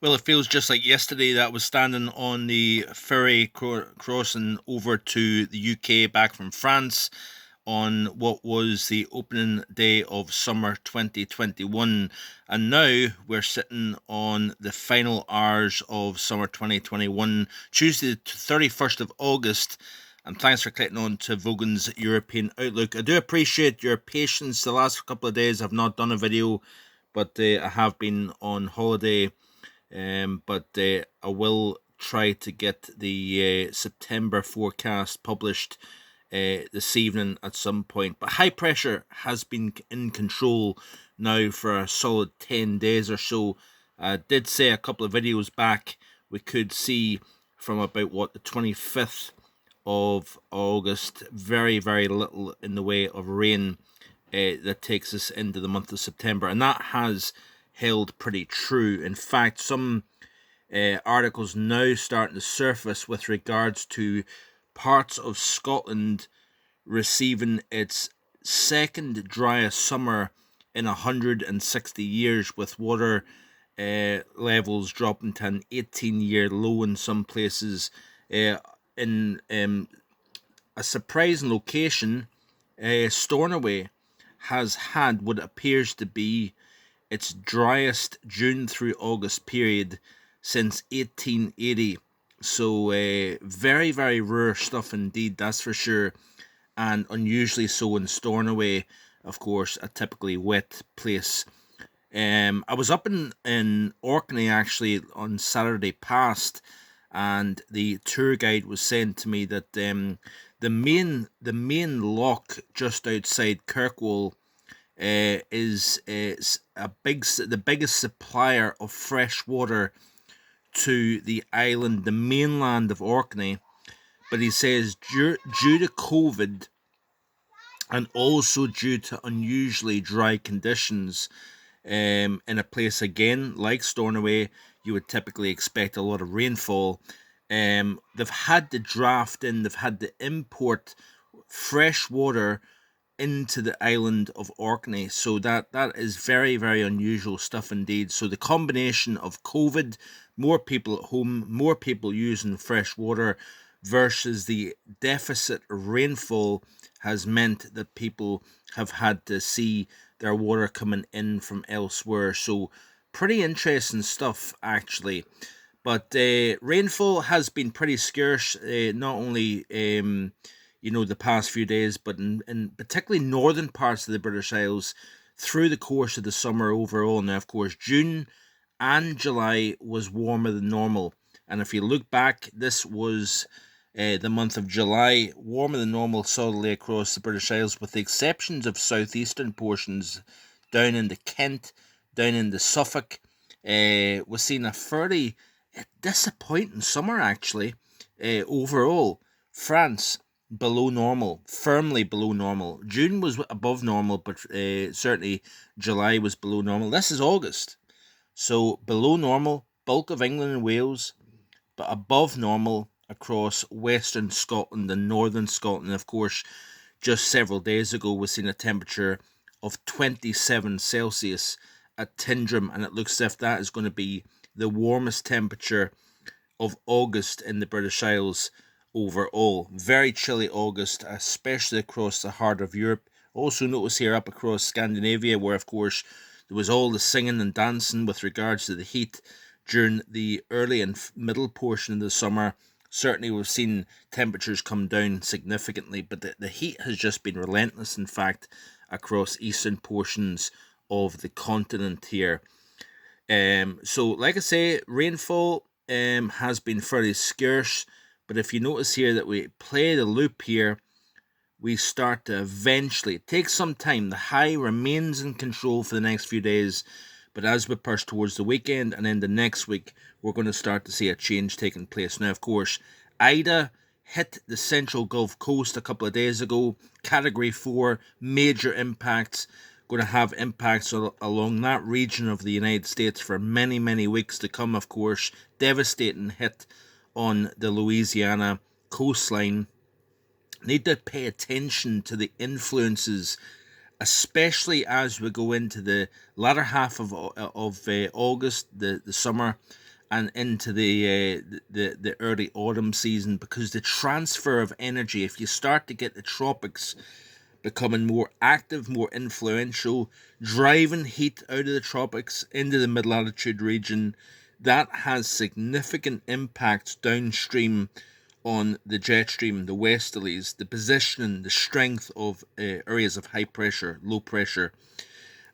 Well, it feels just like yesterday that I was standing on the ferry crossing over to the UK back from France on what was the opening day of summer 2021. And now we're sitting on the final hours of summer 2021, Tuesday, the 31st of August. And thanks for clicking on to Vogan's European Outlook. I do appreciate your patience. The last couple of days I've not done a video, but I have been on holiday. But I will try to get the September forecast published this evening at some point. But high pressure has been in control now for a solid 10 days or so. I did say a couple of videos back we could see from about the 25th of August, very, very little in the way of rain that takes us into the month of September. And that has held pretty true. In fact, some articles now starting to surface with regards to parts of Scotland receiving its second driest summer in 160 years, with water levels dropping to an 18-year low in some places. In a surprising location, Stornoway has had what appears to be its driest June through August period since 1880. So very, very rare stuff indeed, that's for sure. And unusually so in Stornoway, of course, a typically wet place. I was up in Orkney actually on Saturday past, and the tour guide was saying to me that the main loch just outside Kirkwall is the biggest supplier of fresh water to the island, the mainland of Orkney. But he says due to COVID and also due to unusually dry conditions, in a place again like Stornoway, you would typically expect a lot of rainfall. They've had to they've had to import fresh water into the island of Orkney. So that is very, very unusual stuff indeed. So the combination of COVID, more people at home, more people using fresh water, versus the deficit of rainfall has meant that people have had to see their water coming in from elsewhere. So pretty interesting stuff actually. But rainfall has been pretty scarce, not only the past few days, but in particularly northern parts of the British Isles through the course of the summer overall. Now, of course, June and July was warmer than normal. And if you look back, this was the month of July, warmer than normal solidly across the British Isles, with the exceptions of southeastern portions down into Kent, down into Suffolk. We're seeing a fairly disappointing summer, actually, overall. France, below normal, firmly below normal. June was above normal, but certainly July was below normal. This is August. So below normal, bulk of England and Wales, but above normal across Western Scotland and Northern Scotland. Of course, just several days ago, we've seen a temperature of 27 Celsius at Tyndrum, and it looks as if that is going to be the warmest temperature of August in the British Isles overall. Very chilly August, especially across the heart of Europe. Also notice here up across Scandinavia, where of course there was all the singing and dancing with regards to the heat during the early and middle portion of the summer. Certainly we've seen temperatures come down significantly, but the heat has just been relentless, in fact, across eastern portions of the continent here. So like I say, rainfall has been fairly scarce, but if you notice here that we play the loop here, we start to eventually, it takes some time, the high remains in control for the next few days, but as we push towards the weekend and then the next week, we're going to start to see a change taking place. Now, of course, Ida hit the central Gulf Coast a couple of days ago, Category 4, major impacts, going to have impacts along that region of the United States for many, many weeks to come, of course. Devastating hit on the Louisiana coastline. Need to pay attention to the influences, especially as we go into the latter half of August, the summer, and into the early autumn season, because the transfer of energy, if you start to get the tropics becoming more active, more influential, driving heat out of the tropics into the mid latitude region, that has significant impacts downstream on the jet stream, the westerlies, the positioning, the strength of areas of high pressure, low pressure,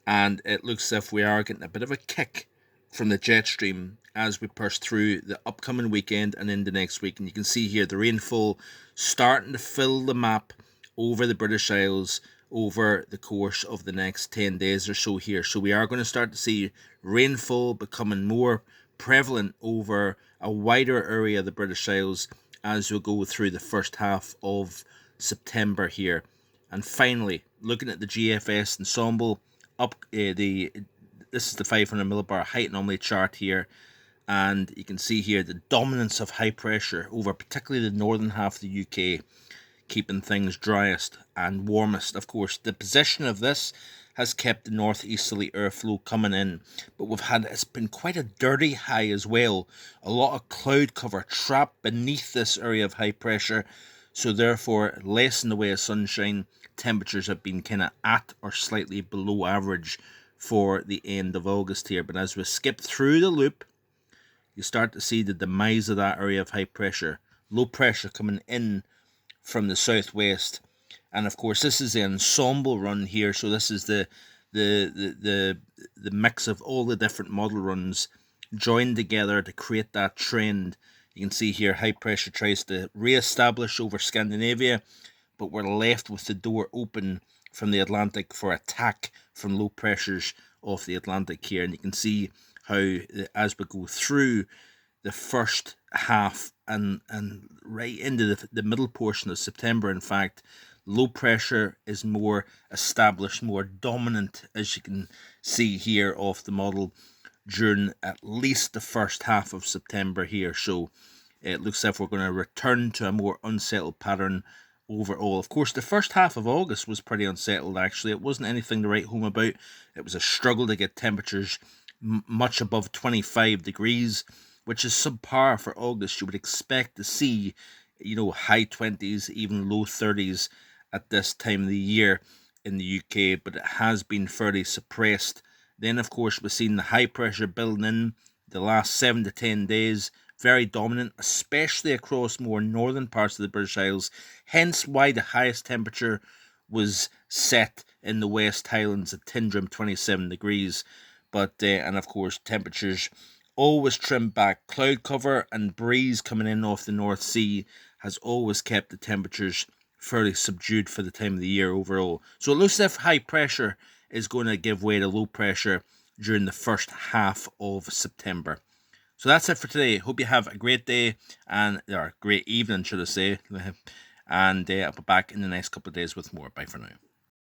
and it looks as if we are getting a bit of a kick from the jet stream as we push through the upcoming weekend and into next week. And you can see here the rainfall starting to fill the map over the British Isles over the course of the next 10 days or so here. So we are going to start to see rainfall becoming more prevalent over a wider area of the British Isles as we go through the first half of September here. And finally, looking at the GFS ensemble, this is the 500 millibar height anomaly chart here, and you can see here the dominance of high pressure over particularly the northern half of the UK, keeping things driest and warmest. Of course, the position of this has kept the northeasterly airflow coming in, but it's been quite a dirty high as well. A lot of cloud cover trapped beneath this area of high pressure, so therefore less in the way of sunshine. Temperatures have been kind of at or slightly below average for the end of August here. But as we skip through the loop, you start to see the demise of that area of high pressure. Low pressure coming in from the southwest, and of course this is the ensemble run here. So this is the mix of all the different model runs joined together to create that trend. You can see here high pressure tries to re-establish over Scandinavia, but we're left with the door open from the Atlantic for attack from low pressures off the Atlantic here. And you can see how as we go through the first half and right into the middle portion of September, in fact, low pressure is more established, more dominant, as you can see here off the model, during at least the first half of September here. So it looks as if we're going to return to a more unsettled pattern overall. Of course, the first half of August was pretty unsettled, actually. It wasn't anything to write home about. It was a struggle to get temperatures much above 25 degrees, which is subpar for August. You would expect to see, high 20s, even low 30s at this time of the year in the UK, but it has been fairly suppressed. Then, of course, we've seen the high pressure building in the last 7 to 10 days. Very dominant, especially across more northern parts of the British Isles, hence why the highest temperature was set in the West Highlands at Tyndrum, 27 degrees. But, and of course, temperatures always trimmed back. Cloud cover and breeze coming in off the North Sea has always kept the temperatures fairly subdued for the time of the year overall. So it looks as if high pressure is going to give way to low pressure during the first half of September. So that's it for today. Hope you have a great day or great evening, should I say. And I'll be back in the next couple of days with more. Bye for now.